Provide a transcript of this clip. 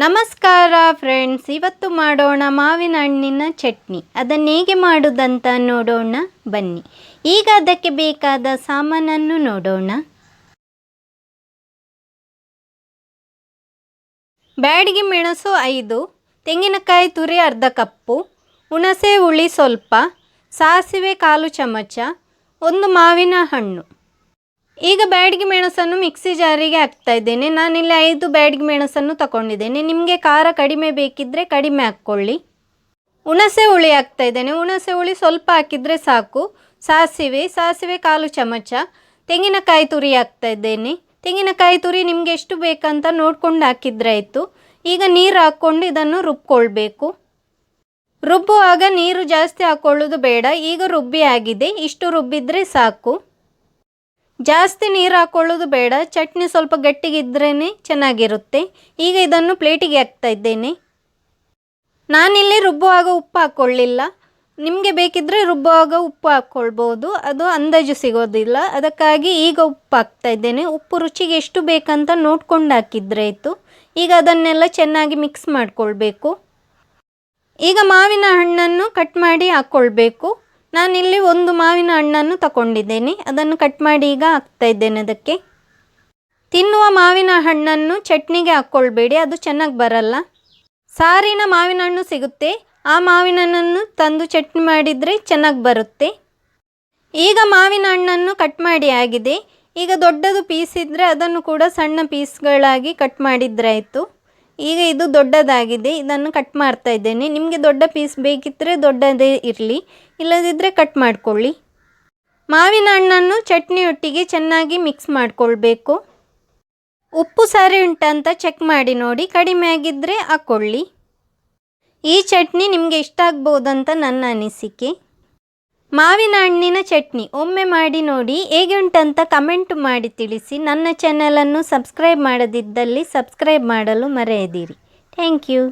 ನಮಸ್ಕಾರ ಫ್ರೆಂಡ್ಸ್, ಇವತ್ತು ಮಾಡೋಣ ಮಾವಿನ ಹಣ್ಣಿನ ಚಟ್ನಿ. ಅದನ್ನು ಹೇಗೆ ಮಾಡೋದಂತ ನೋಡೋಣ ಬನ್ನಿ. ಈಗ ಅದಕ್ಕೆ ಬೇಕಾದ ಸಾಮಾನನ್ನು ನೋಡೋಣ. ಬ್ಯಾಡಗಿ ಮೆಣಸು 5, ತೆಂಗಿನಕಾಯಿ ತುರಿ ಅರ್ಧ ಕಪ್ಪು, ಹುಣಸೆ ಹುಳಿ ಸ್ವಲ್ಪ, ಸಾಸಿವೆ 1/4 ಚಮಚ, 1 ಮಾವಿನ ಹಣ್ಣು. ಈಗ ಬ್ಯಾಡಗಿ ಮೆಣಸನ್ನು ಮಿಕ್ಸಿ ಜಾರಿಗೆ ಹಾಕ್ತಾ ಇದ್ದೇನೆ. ನಾನಿಲ್ಲಿ 5 ಬ್ಯಾಡಗಿ ಮೆಣಸನ್ನು ತಗೊಂಡಿದ್ದೇನೆ. ನಿಮಗೆ ಖಾರ ಕಡಿಮೆ ಬೇಕಿದ್ದರೆ ಕಡಿಮೆ ಹಾಕ್ಕೊಳ್ಳಿ. ಹುಣಸೆ ಹುಳಿ ಹಾಕ್ತಾ ಇದ್ದೇನೆ. ಹುಣಸೆ ಹುಳಿ ಸ್ವಲ್ಪ ಹಾಕಿದರೆ ಸಾಕು. ಸಾಸಿವೆ 1/4 ಚಮಚ, ತೆಂಗಿನಕಾಯಿ ತುರಿ ಹಾಕ್ತಾ ಇದ್ದೇನೆ. ತೆಂಗಿನಕಾಯಿ ತುರಿ ನಿಮಗೆ ಎಷ್ಟು ಬೇಕಂತ ನೋಡ್ಕೊಂಡು ಹಾಕಿದರೆ ಆಯಿತು. ಈಗ ನೀರು ಹಾಕ್ಕೊಂಡು ಇದನ್ನು ರುಬ್ಕೊಳ್ಬೇಕು. ರುಬ್ಬುವಾಗ ನೀರು ಜಾಸ್ತಿ ಹಾಕ್ಕೊಳ್ಳೋದು ಬೇಡ. ಈಗ ರುಬ್ಬಿ ಆಗಿದೆ, ಇಷ್ಟು ರುಬ್ಬಿದರೆ ಸಾಕು. ಜಾಸ್ತಿ ನೀರು ಹಾಕ್ಕೊಳ್ಳೋದು ಬೇಡ. ಚಟ್ನಿ ಸ್ವಲ್ಪ ಗಟ್ಟಿಗಿದ್ರೇ ಚೆನ್ನಾಗಿರುತ್ತೆ. ಈಗ ಇದನ್ನು ಪ್ಲೇಟಿಗೆ ಹಾಕ್ತಾ ಇದ್ದೇನೆ. ನಾನಿಲ್ಲಿ ರುಬ್ಬುವಾಗ ಉಪ್ಪು ಹಾಕ್ಕೊಳ್ಳಿಲ್ಲ. ನಿಮಗೆ ಬೇಕಿದ್ದರೆ ರುಬ್ಬುವಾಗ ಉಪ್ಪು ಹಾಕ್ಕೊಳ್ಬೋದು, ಅದು ಅಂದಾಜು ಸಿಗೋದಿಲ್ಲ. ಅದಕ್ಕಾಗಿ ಈಗ ಉಪ್ಪು ಹಾಕ್ತಾ ಇದ್ದೇನೆ. ಉಪ್ಪು ರುಚಿಗೆ ಎಷ್ಟು ಬೇಕಂತ ನೋಡ್ಕೊಂಡು ಹಾಕಿದರೆ ಆಯಿತು. ಈಗ ಅದನ್ನೆಲ್ಲ ಚೆನ್ನಾಗಿ ಮಿಕ್ಸ್ ಮಾಡಿಕೊಳ್ಬೇಕು. ಈಗ ಮಾವಿನ ಹಣ್ಣನ್ನು ಕಟ್ ಮಾಡಿ ಹಾಕ್ಕೊಳ್ಬೇಕು. ನಾನಿಲ್ಲಿ 1 ಮಾವಿನ ಹಣ್ಣನ್ನು ತಗೊಂಡಿದ್ದೇನೆ. ಅದನ್ನು ಕಟ್ ಮಾಡಿ ಈಗ ಹಾಕ್ತಾ ಇದ್ದೇನೆ. ಅದಕ್ಕೆ ತಿನ್ನುವ ಮಾವಿನ ಹಣ್ಣನ್ನು ಚಟ್ನಿಗೆ ಹಾಕ್ಕೊಳ್ಬೇಡಿ, ಅದು ಚೆನ್ನಾಗಿ ಬರಲ್ಲ. ಸಾರಿನ ಮಾವಿನ ಹಣ್ಣು ಸಿಗುತ್ತೆ, ಆ ಮಾವಿನ ಹಣ್ಣನ್ನು ತಂದು ಚಟ್ನಿ ಮಾಡಿದರೆ ಚೆನ್ನಾಗಿ ಬರುತ್ತೆ. ಈಗ ಮಾವಿನ ಹಣ್ಣನ್ನು ಕಟ್ ಮಾಡಿ ಆಗಿದೆ. ಈಗ ದೊಡ್ಡದು ಪೀಸ್ ಇದ್ದರೆ ಅದನ್ನು ಕೂಡ ಸಣ್ಣ ಪೀಸ್ಗಳಾಗಿ ಕಟ್ ಮಾಡಿದರೆ ಆಯಿತು. ಈಗ ಇದು ದೊಡ್ಡದಾಗಿದೆ, ಇದನ್ನು ಕಟ್ ಮಾಡ್ತಾ ಇದ್ದೇನೆ. ನಿಮಗೆ ದೊಡ್ಡ ಪೀಸ್ ಬೇಕಿದ್ದರೆ ದೊಡ್ಡದೇ ಇರಲಿ, ಇಲ್ಲದಿದ್ದರೆ ಕಟ್ ಮಾಡಿಕೊಳ್ಳಿ. ಮಾವಿನ ಹಣ್ಣನ್ನು ಚಟ್ನಿಯೊಟ್ಟಿಗೆ ಚೆನ್ನಾಗಿ ಮಿಕ್ಸ್ ಮಾಡಿಕೊಳ್ಬೇಕು. ಉಪ್ಪು ಸರಿ ಉಂಟಂತ ಚೆಕ್ ಮಾಡಿ ನೋಡಿ, ಕಡಿಮೆ ಆಗಿದ್ದರೆ ಹಾಕ್ಕೊಳ್ಳಿ. ಈ ಚಟ್ನಿ ನಿಮಗೆ ಇಷ್ಟ ಆಗ್ಬೋದಂತ ನನ್ನ ಅನಿಸಿಕೆ. ಮಾವಿನ ಹಣ್ಣಿನ ಚಟ್ನಿ ಒಮ್ಮೆ ಮಾಡಿ ನೋಡಿ, ಹೇಗೆ ಉಂಟಂತ ಕಮೆಂಟ್ ಮಾಡಿ ತಿಳಿಸಿ. ನನ್ನ ಚಾನಲನ್ನು ಸಬ್ಸ್ಕ್ರೈಬ್ ಮಾಡದಿದ್ದಲ್ಲಿ ಸಬ್ಸ್ಕ್ರೈಬ್ ಮಾಡಲು ಮರೆಯದಿರಿ. Thank you.